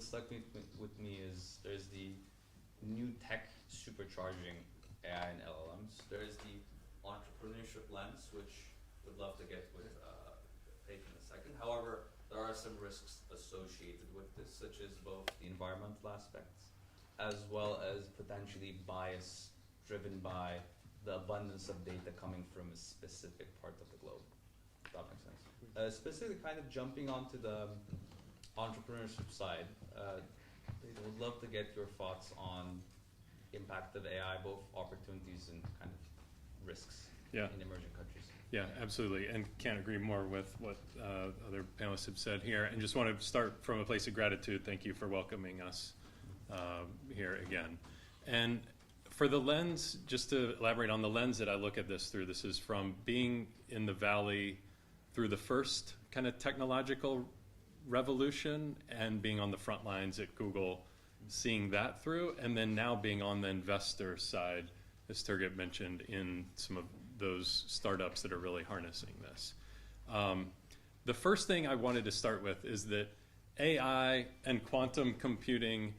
stuck with me is there's the new tech supercharging AI and LLMs. There's the entrepreneurship lens, which would love to get with Faith in a second. However, there are some risks associated with this, such as both the environmental aspects, as well as potentially bias driven by the abundance of data coming from a specific part of the globe. If that makes sense. Specifically, kind of jumping onto the entrepreneurship side, I would love to get your thoughts on impact of AI, both opportunities and kind of risks in emerging countries. Yeah, absolutely, and can't agree more with what other panelists have said here. And just want to start from a place of gratitude. Thank you for welcoming us here again. And for the lens, just to elaborate on the lens that I look at this through, this is from being in the Valley through the first kind of technological revolution and being on the front lines at Google, seeing that through, and then now being on the investor side, as Turgut mentioned, in some of those startups that are really harnessing this. The first thing I wanted to start with is that AI and quantum computing,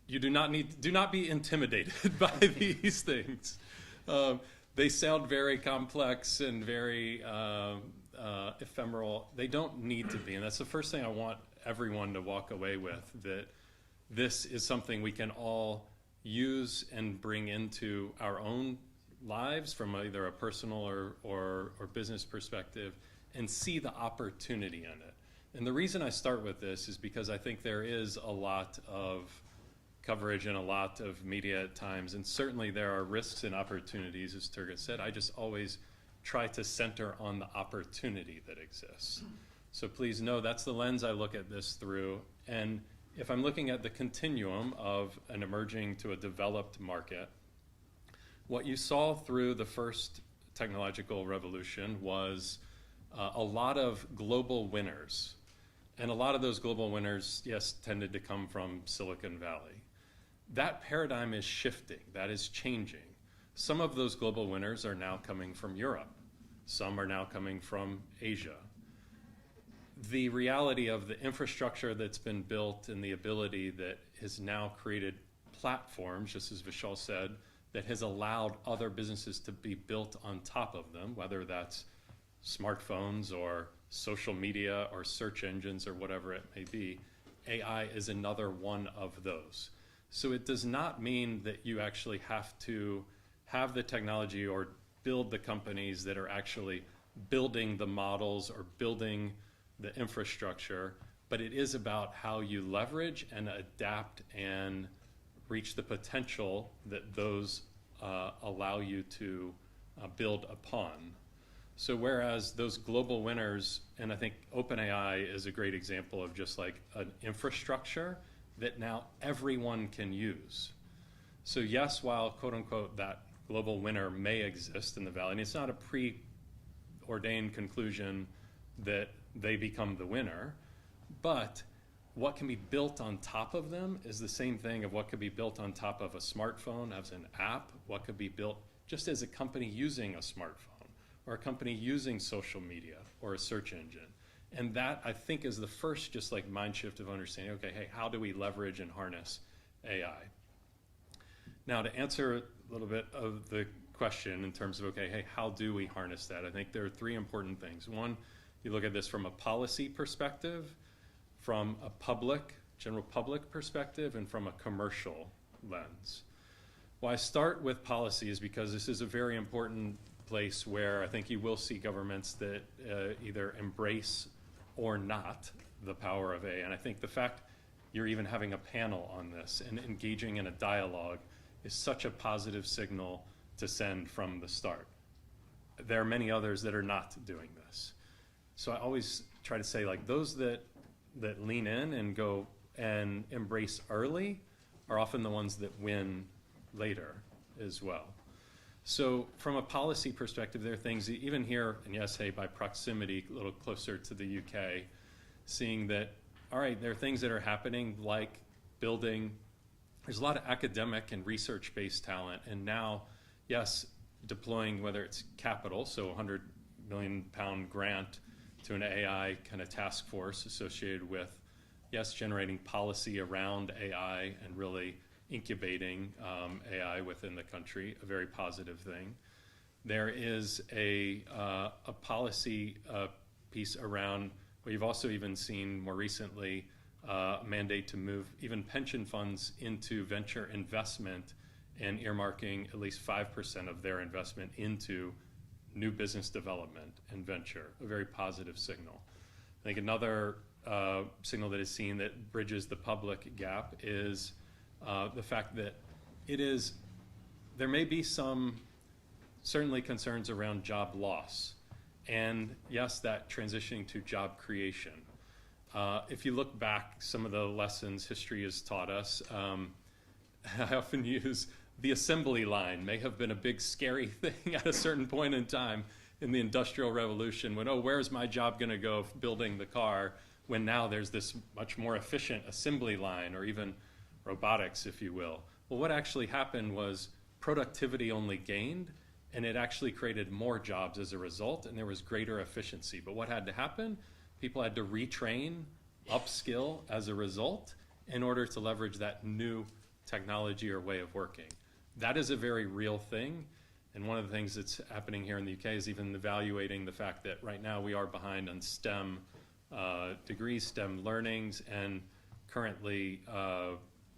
you do not be intimidated by these things. They sound very complex and very ephemeral. They don't need to be, and that's the first thing I want everyone to walk away with, that this is something we can all use and bring into our own lives from either a personal or business perspective, and see the opportunity in it. And the reason I start with this is because I think there is a lot of coverage and a lot of media at times, and certainly there are risks and opportunities, as Turgut said. I just always try to center on the opportunity that exists. So please know that's the lens I look at this through. And if I'm looking at the continuum of an emerging to a developed market, what you saw through the first technological revolution was a lot of global winners. And a lot of those global winners, yes, tended to come from Silicon Valley. That paradigm is shifting, that is changing. Some of those global winners are now coming from Europe. Some are now coming from Asia. The reality of the infrastructure that's been built and the ability that has now created platforms, just as Vishal said, that has allowed other businesses to be built on top of them, whether that's smartphones or social media or search engines or whatever it may be. AI is another one of those. So it does not mean that you actually have to have the technology or build the companies that are actually building the models or building the infrastructure, but it is about how you leverage and adapt and reach the potential that those allow you to build upon. So whereas those global winners, and I think OpenAI is a great example of just like an infrastructure that now everyone can use. So yes, while quote unquote that global winner may exist in the Valley, and it's not a preordained conclusion that they become the winner, but what can be built on top of them is the same thing of what could be built on top of a smartphone as an app, what could be built just as a company using a smartphone, or a company using social media or a search engine. And that, I think, is the first just like mind shift of understanding, okay, hey, how do we leverage and harness AI? Now, to answer a little bit of the question in terms of, okay, hey, how do we harness that? I think there are three important things. One, you look at this from a policy perspective, from a general public perspective, and from a commercial lens. Why I start with policy is because this is a very important place where I think you will see governments that either embrace or not the power of AI. And I think the fact you're even having a panel on this and engaging in a dialogue is such a positive signal to send from the start. There are many others that are not doing this. So I always try to say, like, those that lean in and go and embrace early are often the ones that win later as well. So from a policy perspective, there are things even here, and yes, hey, by proximity, a little closer to the UK, seeing that, all right, there are things that are happening like building, there's a lot of academic and research-based talent, and now, yes, deploying whether it's capital, so a £100 million grant to an AI kind of task force associated with, yes, generating policy around AI and really incubating AI within the country, a very positive thing. There is a policy piece around what you've also even seen more recently, a mandate to move even pension funds into venture investment and earmarking at least 5% of their investment into new business development and venture, a very positive signal. I think another signal that is seen that bridges the public gap is the fact that there may be some certainly concerns around job loss. And yes, that transitioning to job creation. If you look back, some of the lessons history has taught us, I often use the assembly line may have been a big scary thing at a certain point in time in the Industrial Revolution when, oh, where's my job going to go building the car, when now there's this much more efficient assembly line, or even robotics, if you will. Well, what actually happened was productivity only gained, and it actually created more jobs as a result, and there was greater efficiency. But what had to happen? People had to retrain, upskill as a result in order to leverage that new technology or way of working. That is a very real thing. And one of the things that's happening here in the UK is even evaluating the fact that right now we are behind on STEM degrees, STEM learnings, and currently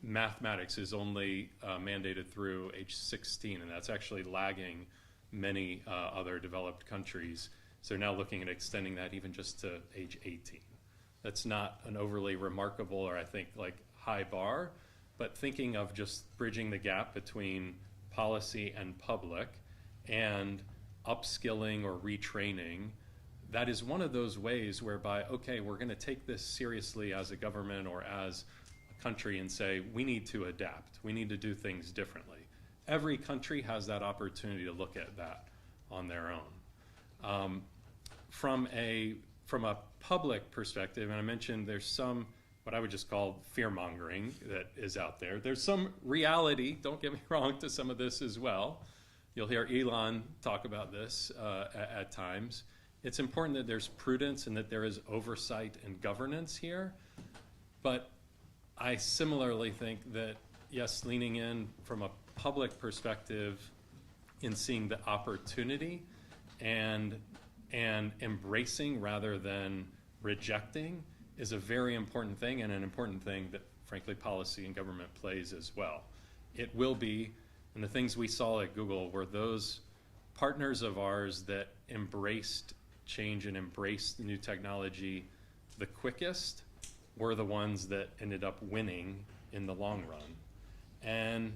mathematics is only mandated through age 16, and that's actually lagging many other developed countries. So they're now looking at extending that even just to age 18. That's not an overly remarkable or I think like high bar, but thinking of just bridging the gap between policy and public and upskilling or retraining, that is one of those ways whereby, okay, we're going to take this seriously as a government or as a country and say, we need to adapt. We need to do things differently. Every country has that opportunity to look at that on their own. From a public perspective, and I mentioned there's some, what I would just call fear-mongering that is out there. There's some reality, don't get me wrong, to some of this as well. You'll hear Elon talk about this at times. It's important that there's prudence and that there is oversight and governance here. But I similarly think that, yes, leaning in from a public perspective in seeing the opportunity and embracing rather than rejecting is a very important thing, and an important thing that, frankly, policy and government plays as well. It will be, and the things we saw at Google were those partners of ours that embraced change and embraced new technology the quickest were the ones that ended up winning in the long run. And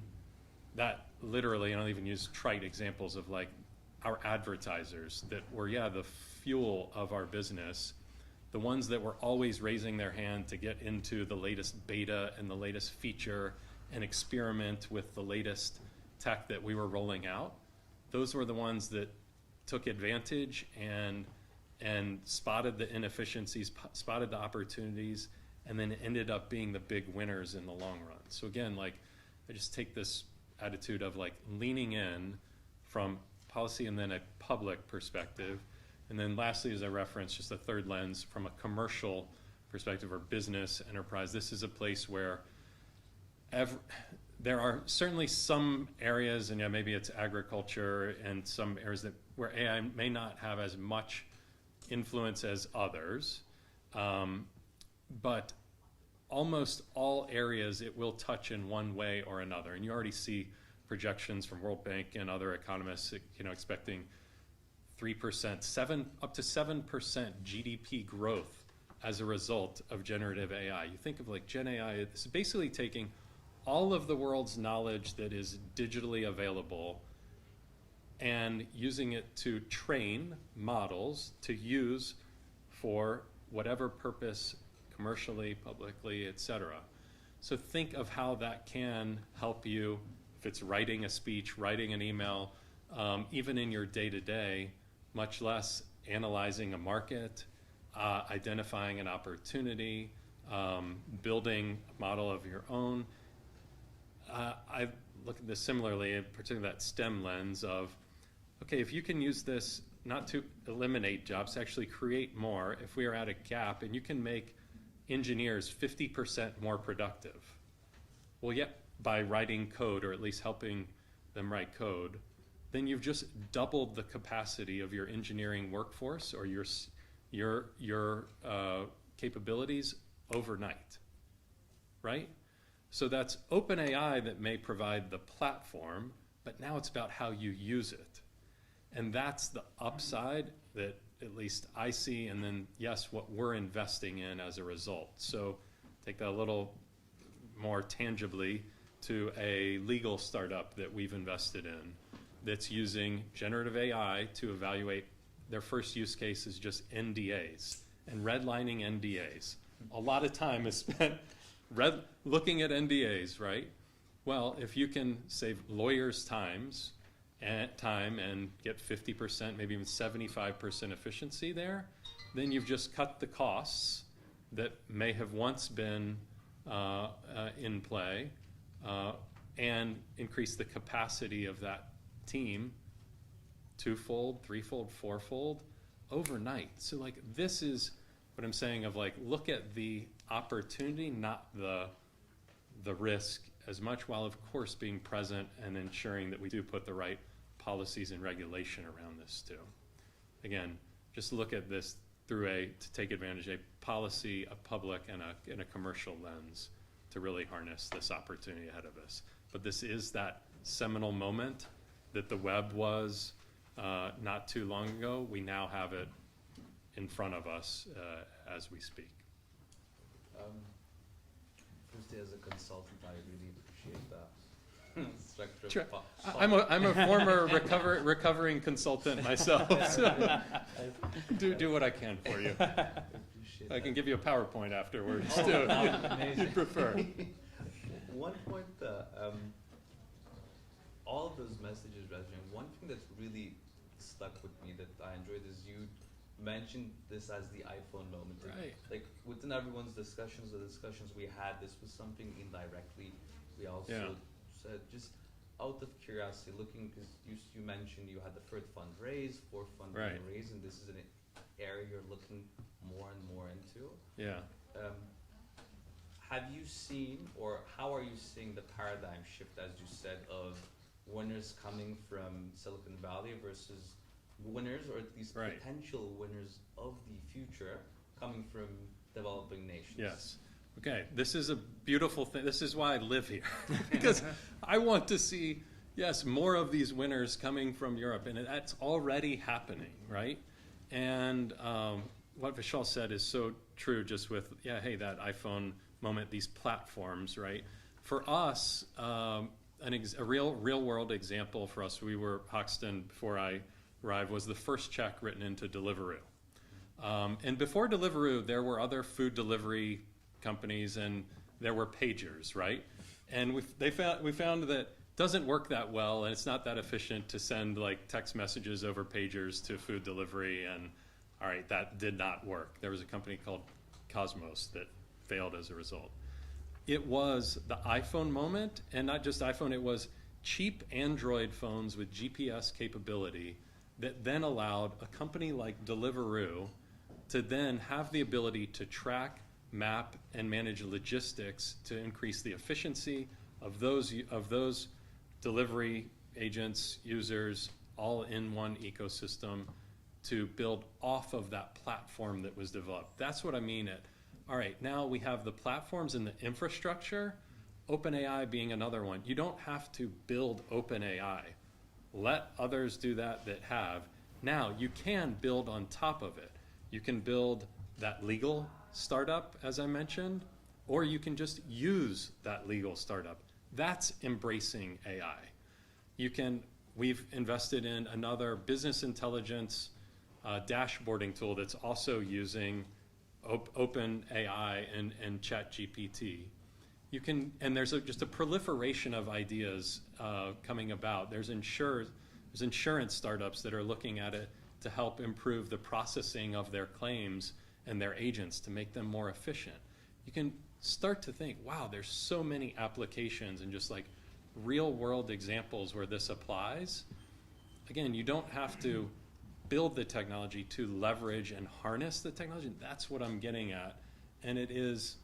that literally, and I'll even use trite examples of like our advertisers that were, the fuel of our business, the ones that were always raising their hand to get into the latest beta and the latest feature and experiment with the latest tech that we were rolling out. Those were the ones that took advantage and spotted the inefficiencies, spotted the opportunities, and then ended up being the big winners in the long run. So again, like, I just take this attitude of like leaning in from policy and then a public perspective. And then lastly, as I referenced, just a third lens from a commercial perspective or business enterprise. This is a place where there are certainly some areas, and maybe it's agriculture and some areas where AI may not have as much influence as others, but almost all areas it will touch in one way or another. And you already see projections from World Bank and other economists, expecting 3%, up to 7% GDP growth as a result of generative AI. You think of like Gen AI, it's basically taking all of the world's knowledge that is digitally available and using it to train models to use for whatever purpose, commercially, publicly, etc. So think of how that can help you if it's writing a speech, writing an email, even in your day-to-day, much less analyzing a market, identifying an opportunity, building a model of your own. I look at this similarly, particularly that STEM lens of, okay, if you can use this not to eliminate jobs, to actually create more, if we are at a gap and you can make engineers 50% more productive. Well, yeah, by writing code, or at least helping them write code, then you've just doubled the capacity of your engineering workforce, or your capabilities overnight, right? So that's OpenAI that may provide the platform, but now it's about how you use it. And that's the upside that at least I see, and then, yes, what we're investing in as a result. So take that a little more tangibly to a legal startup that we've invested in that's using generative AI to evaluate. Their first use case is just NDAs and redlining NDAs. A lot of time is spent looking at NDAs, right? Well, if you can save lawyers' time and get 50%, maybe even 75% efficiency there, then you've just cut the costs that may have once been in play and increase the capacity of that team twofold, threefold, fourfold overnight. So like, this is what I'm saying of like, look at the opportunity, not the risk as much, while of course being present and ensuring that we do put the right policies and regulation around this too. Again, just look at this through to take advantage of a policy, a public, and a commercial lens to really harness this opportunity ahead of us. But this is that seminal moment that the web was not too long ago. We now have it in front of us as we speak. Firstly, as a consultant, I really appreciate that. Sure. I'm a former recovering consultant myself, so do what I can for you. I can give you a PowerPoint afterwards too, if you prefer. One point, all of those messages resonate. One thing that's really stuck with me that I enjoyed is you mentioned this as the iPhone moment. Right. Like within everyone's discussions, the discussions we had, this was something indirectly we also said, just out of curiosity, looking, because you mentioned you had the third fund raised, fourth fund being raised, and this is an area you're looking more and more into. Yeah. Have you seen, or how are you seeing the paradigm shift, as you said, of winners coming from Silicon Valley versus winners, or at least potential winners of the future coming from developing nations? Yes. Okay, this is a beautiful thing. This is why I live here, because I want to see, yes, more of these winners coming from Europe, and that's already happening, right? And what Vishal said is so true, just with, hey, that iPhone moment, these platforms, right? For us, a real world example for us, Hoxton, before I arrived, was the first check written into Deliveroo. And before Deliveroo, there were other food delivery companies, and there were pagers, right? And we found that it doesn't work that well, and it's not that efficient to send like text messages over pagers to food delivery, and all right, that did not work. There was a company called Cosmos that failed as a result. It was the iPhone moment, and not just iPhone, it was cheap Android phones with GPS capability that then allowed a company like Deliveroo to then have the ability to track, map, and manage logistics to increase the efficiency of those delivery agents, users, all in one ecosystem, to build off of that platform that was developed. That's what I mean at, all right, now we have the platforms and the infrastructure, OpenAI being another one. You don't have to build OpenAI. Let others do that have. Now, you can build on top of it. You can build that legal startup, as I mentioned, or you can just use that legal startup. That's embracing AI. We've invested in another business intelligence dashboarding tool that's also using OpenAI and ChatGPT. And there's just a proliferation of ideas coming about. There's insurance startups that are looking at it to help improve the processing of their claims and their agents to make them more efficient. You can start to think, wow, there's so many applications and just like real world examples where this applies. Again, you don't have to build the technology to leverage and harness the technology. That's what I'm getting at. And it is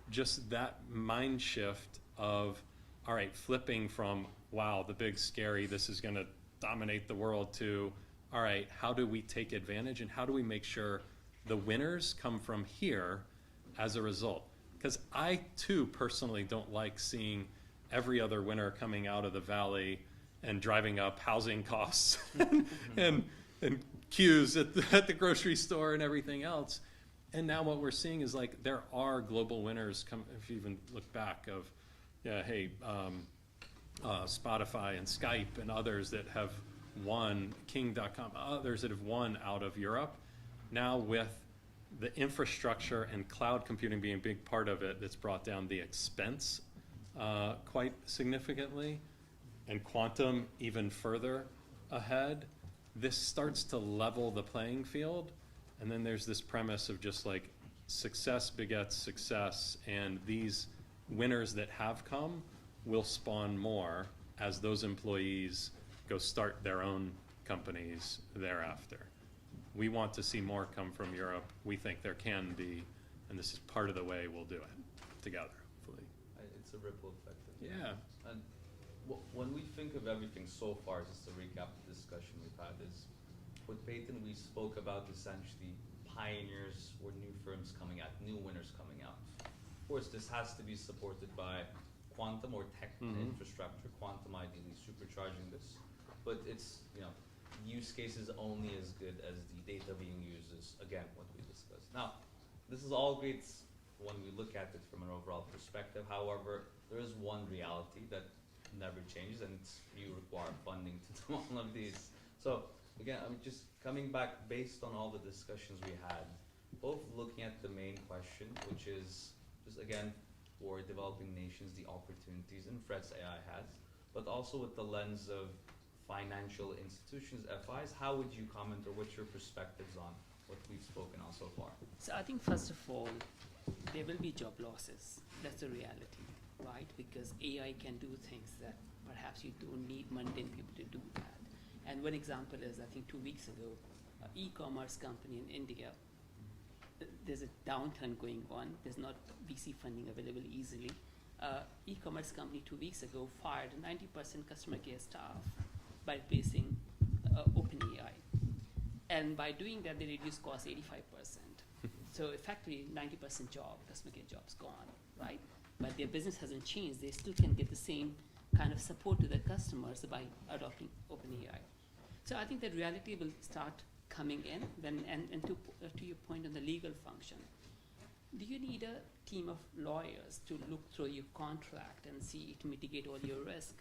just that mind shift of, all right, flipping from, wow, the big scary, this is going to dominate the world, to, all right, how do we take advantage and how do we make sure the winners come from here as a result? Because I too personally don't like seeing every other winner coming out of the valley and driving up housing costs and queues at the grocery store and everything else. And now what we're seeing is like there are global winners come, if you even look back of, Spotify and Skype and others that have won, King.com, others that have won out of Europe. Now with the infrastructure and cloud computing being a big part of it, that's brought down the expense quite significantly, and quantum even further ahead. This starts to level the playing field, and then there's this premise of just like success begets success, and these winners that have come will spawn more as those employees go start their own companies thereafter. We want to see more come from Europe. We think there can be, and this is part of the way we'll do it together, hopefully. It's a ripple effect. Yeah. And when we think of everything so far, just to recap the discussion we've had, is with Peyton we spoke about essentially pioneers or new firms coming out, new winners coming out. Of course, this has to be supported by quantum or tech infrastructure, quantum ideally supercharging this. But it's, use cases only as good as the data being used is, again, what we discussed. Now, this is all great when we look at it from an overall perspective. However, there is one reality that never changes, and it's you require funding to do all of these. So, again, I'm just coming back based on all the discussions we had, both looking at the main question, which is just, again, for developing nations, the opportunities and threats AI has, but also with the lens of financial institutions, FIs. How would you comment, or what's your perspectives on what we've spoken on so far? So I think first of all, there will be job losses. That's a reality, right? Because AI can do things that perhaps you don't need mundane people to do that. And one example is, I think 2 weeks ago, an e-commerce company in India, there's a downturn going on. There's not VC funding available easily. E-commerce company 2 weeks ago fired 90% customer care staff by replacing OpenAI. And by doing that, they reduced costs 85%. So effectively, 90% customer care jobs gone, right? But their business hasn't changed. They still can get the same kind of support to their customers by adopting OpenAI. So I think that reality will start coming in. And to your point on the legal function, do you need a team of lawyers to look through your contract and see it mitigate all your risk?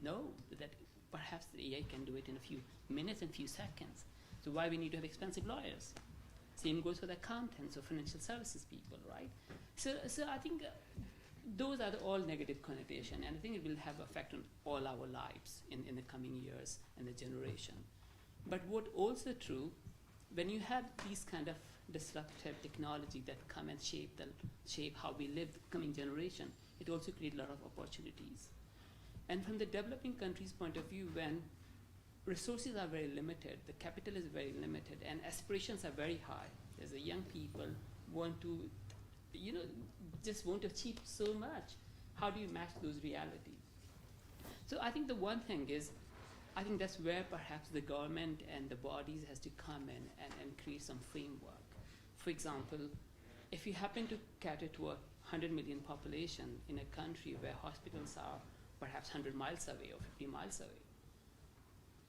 No, that perhaps the AI can do it in a few minutes and few seconds. So why we need to have expensive lawyers? Same goes for the accountants or financial services people, right? So I think those are all negative connotation, and I think it will have effect on all our lives in the coming years and the generation. But what also true, when you have these kind of disruptive technology that come and shape how we live the coming generation, it also creates a lot of opportunities. And from the developing countries' point of view, when resources are very limited, the capital is very limited, and aspirations are very high. There's a young people want to, just want to achieve so much. How do you match those realities? So I think the one thing is, I think that's where perhaps the government and the bodies has to come in and create some framework. For example, if you happen to cater to a 100 million population in a country where hospitals are perhaps 100 miles away or 50 miles away,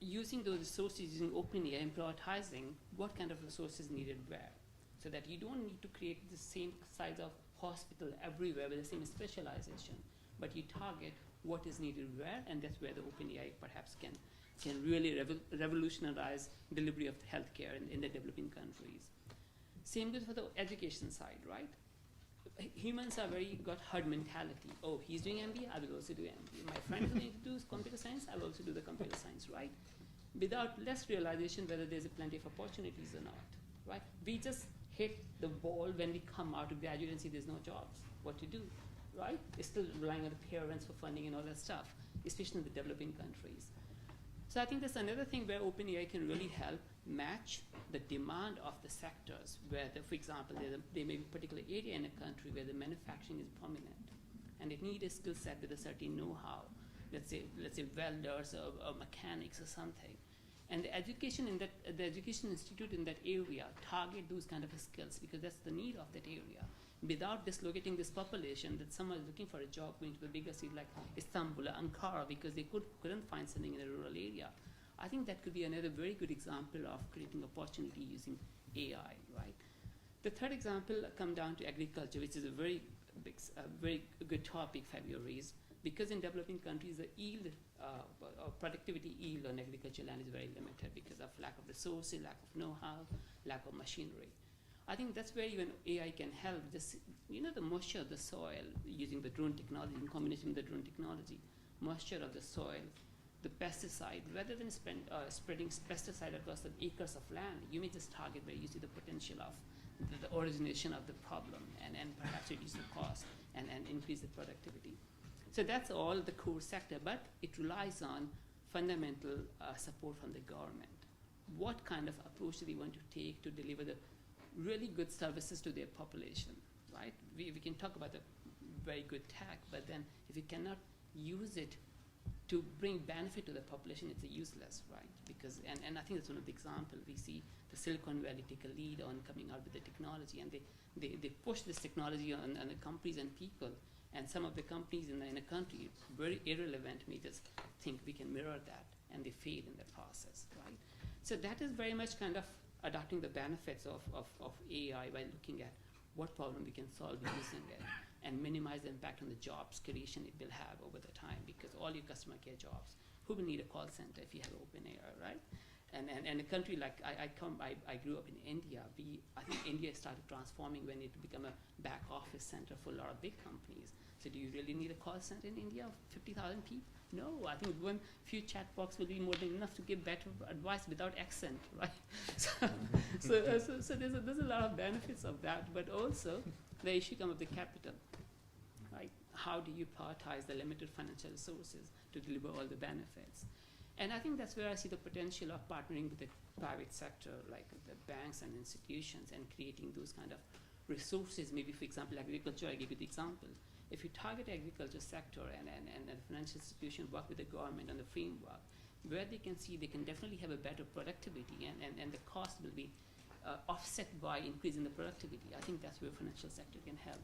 using those resources, using OpenAI and prioritizing what kind of resources needed where, so that you don't need to create the same size of hospital everywhere with the same specialization, but you target what is needed where, and that's where the OpenAI perhaps can really revolutionize delivery of healthcare in the developing countries. Same goes for the education side, right? Humans are got herd mentality. Oh, he's doing MBA, I will also do MBA. My friend is going to do computer science, I will also do the computer science, right? Without less realization whether there's plenty of opportunities or not, right? We just hit the wall when we come out of graduate and see there's no jobs. What to do, right? We're still relying on the parents for funding and all that stuff, especially in the developing countries. So I think that's another thing where OpenAI can really help match the demand of the sectors where, for example, there may be a particular area in a country where the manufacturing is prominent and it needs a skill set with a certain know-how, let's say welders or mechanics or something. And the education institute in that area target those kind of skills because that's the need of that area. Without dislocating this population, that someone is looking for a job going to a bigger city like Istanbul or Ankara because they couldn't find something in a rural area. I think that could be another very good example of creating opportunity using AI, right? The third example come down to agriculture, which is a very good topic Fabio raised, because in developing countries the yield or productivity yield on agricultural land is very limited because of lack of resources, lack of know-how, lack of machinery. I think that's where even AI can help. Just, the moisture of the soil using the drone technology in combination with the drone technology, moisture of the soil, the pesticide, rather than spreading pesticide across the acres of land, you may just target where you see the potential of the origination of the problem and perhaps reduce the cost and increase the productivity. So that's all the core sector, but it relies on fundamental support from the government. What kind of approach do they want to take to deliver the really good services to their population, right? We can talk about a very good tech, but then if you cannot use it to bring benefit to the population, it's useless, right? Because, and I think that's one of the examples. We see the Silicon Valley take a lead on coming out with the technology, and they push this technology on the companies and people, and some of the companies in a country, very irrelevant, may just think we can mirror that, and they fail in the process, right? So that is very much kind of adopting the benefits of AI by looking at what problem we can solve using it and minimize the impact on the jobs creation it will have over the time, because all your customer care jobs, who will need a call center if you have OpenAI, right? And a country like I grew up in India. I think India started transforming when it became a back office center for a lot of big companies. So do you really need a call center in India of 50,000 people? No, I think one few chat box will be more than enough to give better advice without accent, right? So there's a lot of benefits of that, but also the issue comes of the capital, right? How do you prioritize the limited financial resources to deliver all the benefits? And I think that's where I see the potential of partnering with the private sector, like the banks and institutions, and creating those kind of resources. Maybe, for example, agriculture, I give you the example. If you target agriculture sector and the financial institution work with the government on the framework, where they can see they can definitely have a better productivity and the cost will be offset by increasing the productivity. I think that's where financial sector can help.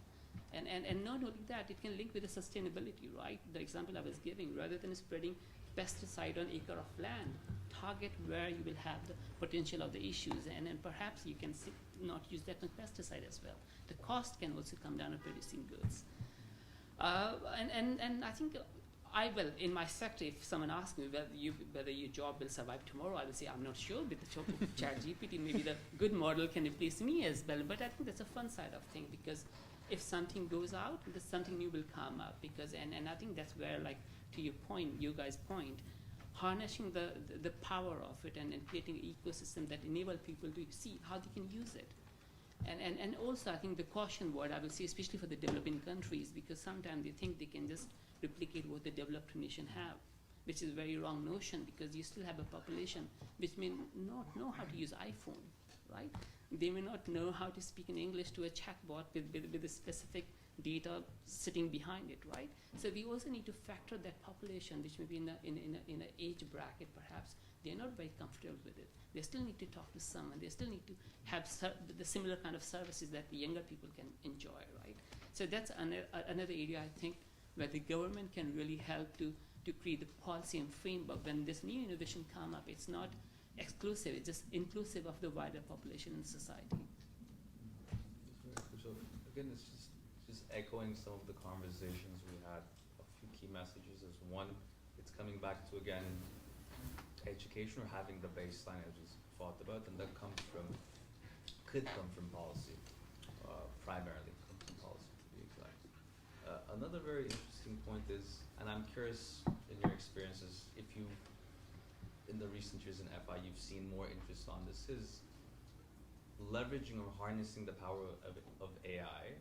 And not only that, it can link with the sustainability, right? The example I was giving, rather than spreading pesticide on acre of land, target where you will have the potential of the issues, and then perhaps you can not use that much pesticide as well. The cost can also come down on producing goods. And I think I will, in my sector, if someone asks me whether your job will survive tomorrow, I will say I'm not sure. With the ChatGPT, maybe the good model can replace me as well. But I think that's a fun side of thing, because if something goes out, there's something new will come up. Because and I think that's where, like, to your point, you guys' point, harnessing the power of it and creating an ecosystem that enable people to see how they can use it. And also, I think the caution word I will say, especially for the developing countries, because sometimes they think they can just replicate what the developed nation have, which is a very wrong notion, because you still have a population which may not know how to use iPhone, right? They may not know how to speak in English to a chatbot with a specific data sitting behind it, right? So we also need to factor that population, which may be in an age bracket perhaps. They're not very comfortable with it. They still need to talk to someone. They still need to have the similar kind of services that the younger people can enjoy, right? So that's another area, I think, where the government can really help to create the policy and framework. When this new innovation come up, it's not exclusive, it's just inclusive of the wider population in society. So again, it's just echoing some of the conversations we had. A few key messages is, one, it's coming back to, again, education, or having the baseline as we thought about, and that could come from policy, primarily come from policy, to be exact. Another very interesting point is, and I'm curious in your experiences, if you, in the recent years in FI, you've seen more interest on this, is leveraging or harnessing the power of AI.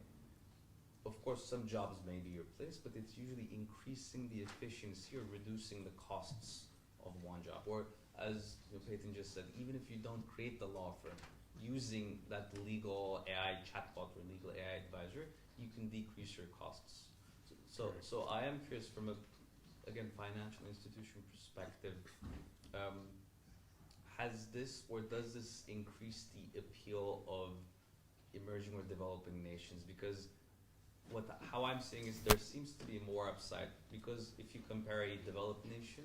Of course, some jobs may be replaced, but it's usually increasing the efficiency or reducing the costs of one job. Or as Peyton just said, even if you don't create the law firm, using that legal AI chatbot or legal AI advisor, you can decrease your costs. So I am curious from a, again, financial institution perspective, has this or does this increase the appeal of emerging or developing nations? Because how I'm seeing is there seems to be more upside, because if you compare a developed nation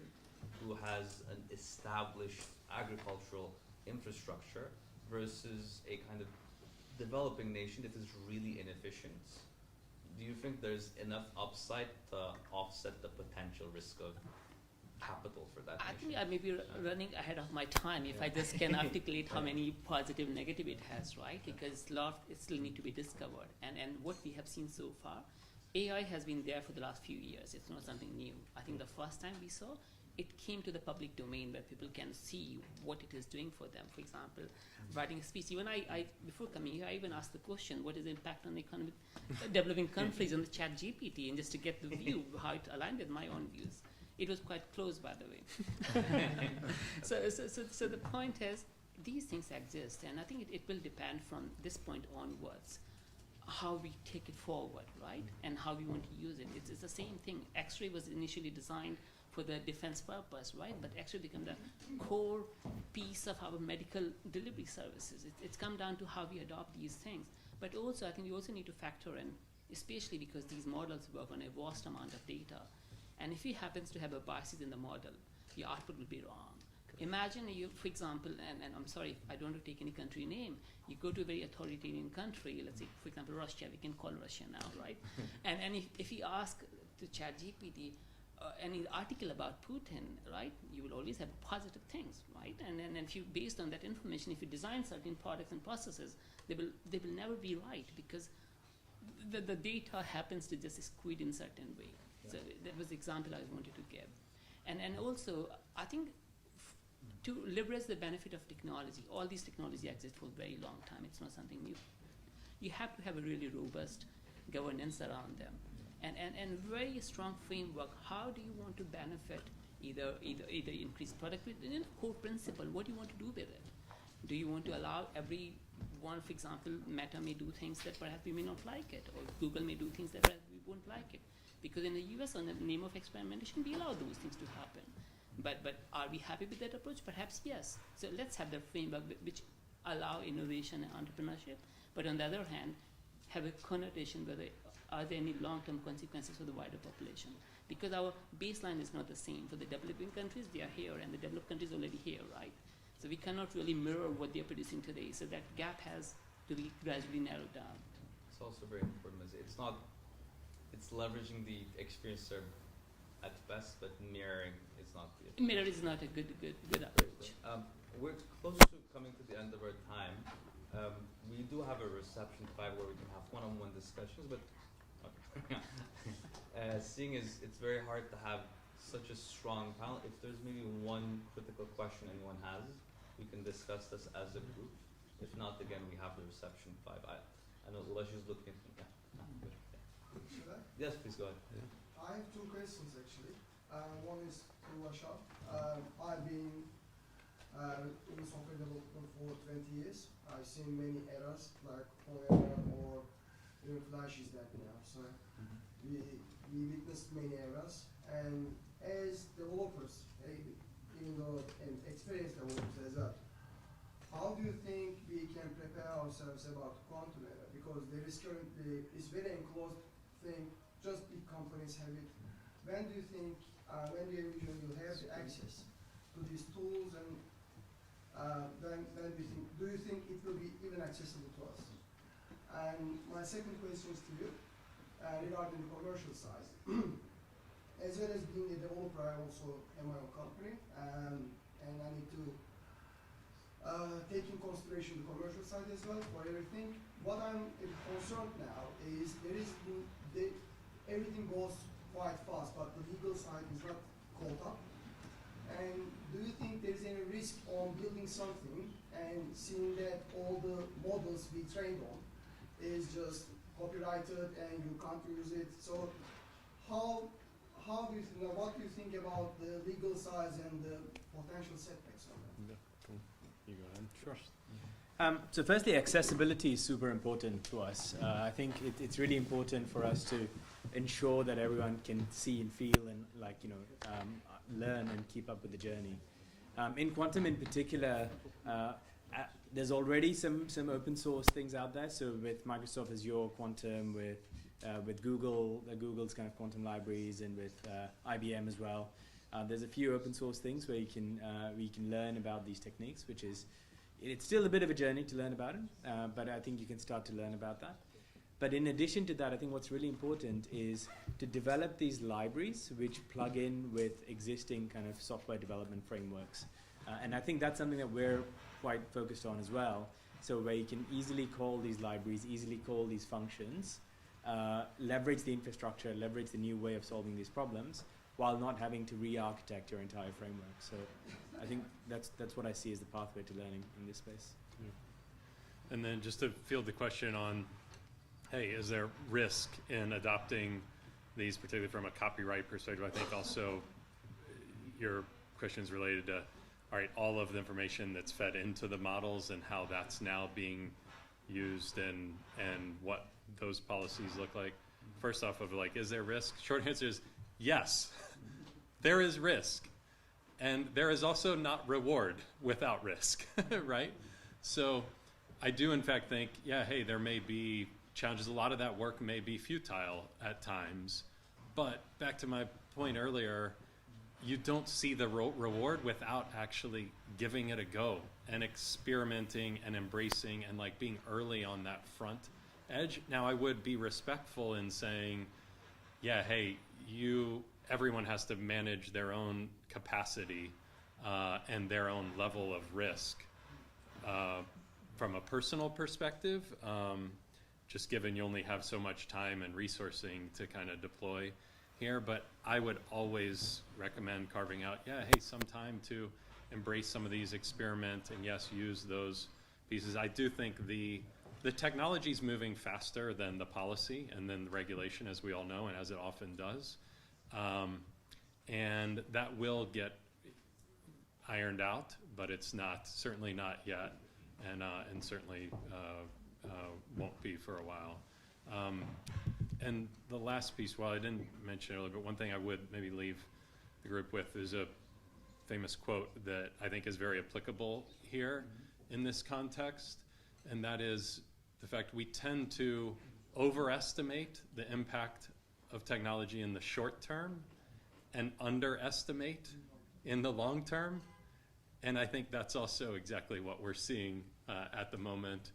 who has an established agricultural infrastructure versus a kind of developing nation that is really inefficient, do you think there's enough upside to offset the potential risk of capital for that I nation? think I may be running ahead of my time if I just can articulate how many positive, negative it has, right? Because a lot it still need to be discovered. And what we have seen so far, AI has been there for the last few years. It's not something new. I think the first time we saw, it came to the public domain where people can see what it is doing for them. For example, writing a speech. Even I before coming here, I even asked the question, what is the impact on economic developing countries on the chat GPT, and just to get the view, how it aligned with my own views. It was quite close, by the way. So the point is, these things exist, and I think it will depend from this point onwards how we take it forward, right? And how we want to use it. It's the same thing. X-ray was initially designed for the defense purpose, right? But X-ray became the core piece of our medical delivery services. It's come down to how we adopt these things. But also, I think we also need to factor in, especially because these models work on a vast amount of data. And if he happens to have a biases in the model, your output will be wrong. Imagine you, for example, and I'm sorry, I don't want to take any country name, you go to a very authoritarian country, let's say, for example, Russia, we can call Russia now, right? and if you ask to ChatGPT any article about Putin, right, you will always have positive things, right? And if you, based on that information, if you design certain products and processes, they will never be right, because the data happens to just squid in certain way. So that was the example I wanted to give. And also, I think to leverage the benefit of technology, all these technology exist for a very long time. It's not something new. You have to have a really robust governance around them. And very strong framework. How do you want to benefit either increase productivity? In core principle, what do you want to do with it? Do you want to allow everyone, for example, Meta may do things that perhaps we may not like it, or Google may do things that perhaps we won't like it? Because in the US, on the name of experimentation, we allow those things to happen. But are we happy with that approach? Perhaps yes. So let's have the framework which allow innovation and entrepreneurship, but on the other hand, have a connotation whether are there any long-term consequences for the wider population? Because our baseline is not the same. For the developing countries, they are here, and the developed countries are already here, right? So we cannot really mirror what they are producing today. So that gap has to be gradually narrowed down. It's also very important. It's leveraging the experience served at best, but mirroring is not the approach. Mirror is not a good approach. We're close to coming to the end of our time. We do have a reception 5 where we can have one-on-one discussions, but seeing as it's very hard to have such a strong panel, if there's maybe one critical question anyone has, we can discuss this as a group. If not, again, we have the reception 5. I know Ulash is looking. Should I? Yes, please go ahead. Yeah. I have 2 questions actually. One is to Ashaf. I've been in software development for 20 years. I've seen many eras like Poema or even Flash is that now. So we witnessed many eras, and as developers, even though and experienced developers as well, how do you think we can prepare ourselves about quantum era? Because there is currently it's very enclosed thing. Just big companies have it. When do you think? When do you usually have the access to these tools, and when do you think it will be even accessible to us? And my second question is to you regarding the commercial side. As well as being a developer, I also have my own company, and I need to take in consideration the commercial side as well for everything. What I'm concerned now is everything goes quite fast, but the legal side is not caught up. And do you think there is any risk on building something and seeing that all the models we trained on is just copyrighted and you can't use it? So how do you what do you think about the legal size and the potential setbacks on that? Yeah, cool. You go ahead. Sure. So firstly, accessibility is super important to us. I think it's really important for us to ensure that everyone can see and feel and learn and keep up with the journey. In quantum in particular, there's already some open source things out there. So with Microsoft Azure Quantum, with Google's kind of quantum libraries, and with IBM as well, there's a few open source things where you can learn about these techniques, which is, it's still a bit of a journey to learn about it, but I think you can start to learn about that. But in addition to that, I think what's really important is to develop these libraries which plug in with existing kind of software development frameworks. And I think that's something that we're quite focused on as well. So where you can easily call these libraries, easily call these functions, leverage the infrastructure, leverage the new way of solving these problems, while not having to re-architect your entire framework. So I think that's what I see as the pathway to learning in this space. Yeah. And then just to field the question on, hey, is there risk in adopting these, particularly from a copyright perspective? I think also your question's related to, all right, all of the information that's fed into the models and how that's now being used and what those policies look like. First off, of like, is there risk? Short answer is yes, there is risk. And there is also not reward without risk, right? So I do in fact think, yeah, hey, there may be challenges. A lot of that work may be futile at times. But back to my point earlier, you don't see the reward without actually giving it a go and experimenting and embracing and like being early on that front edge. Now, I would be respectful in saying, yeah, hey, everyone has to manage their own capacity and their own level of risk. From a personal perspective, just given you only have so much time and resourcing to kind of deploy here, but I would always recommend carving out, yeah, hey, some time to embrace some of these, experiment, and yes, use those pieces. I do think the technology is moving faster than the policy and then the regulation, as we all know, and as it often does. And that will get ironed out, but it's certainly not yet, and certainly won't be for a while. And the last piece, while I didn't mention it earlier, but one thing I would maybe leave the group with is a famous quote that I think is very applicable here in this context, and that is the fact we tend to overestimate the impact of technology in the short term and underestimate in the long term. And I think that's also exactly what we're seeing at the moment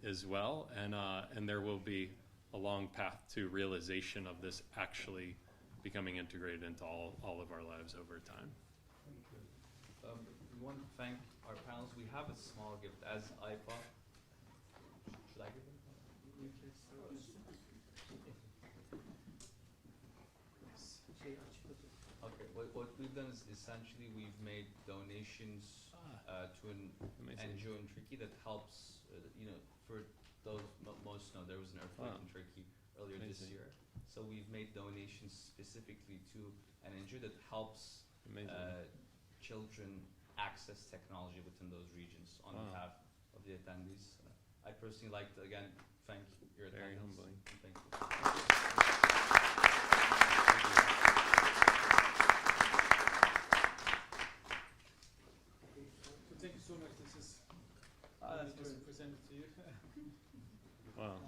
as well. And there will be a long path to realization of this actually becoming integrated into all of our lives over time. We want to thank our panels. We have a small gift as IPA. Should I give it? Okay, what we've done is essentially we've made donations to an Amazing. NGO in Turkey that helps, for those most know, there was an earthquake in Turkey earlier this Amazing. year. So we've made donations specifically to an NGO that helps children access technology within those regions on behalf of the attendees. I personally like to, again, thank your Very attendance. humbling. Thank you. Thank you so much. This is That's was presented to you. Wow.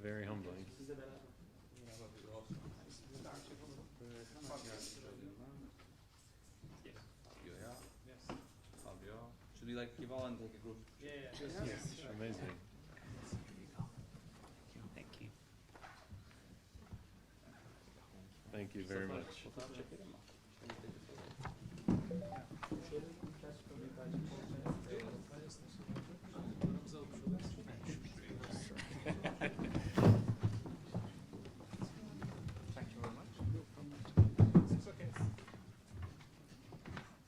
Very humbling. Should we give all and take a group? Amazing. Thank you. Thank you very much. Thank you very much. It's okay.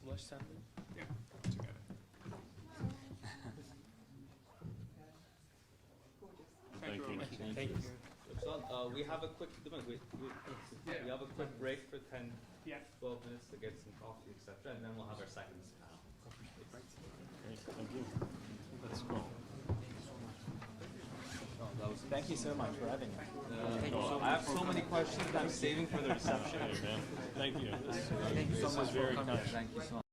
Flush sample? Yeah, together. Thank you. So, we have a quick, we have a quick break for 10, 12 minutes to get some coffee, etc., and then we'll have our second panel. Great, thank you. That's cool. Thank you so much for having me. I have so many questions that I'm saving for the reception. Hey, man, thank you. Thank you so This much is very for coming. kind. Thank you so much.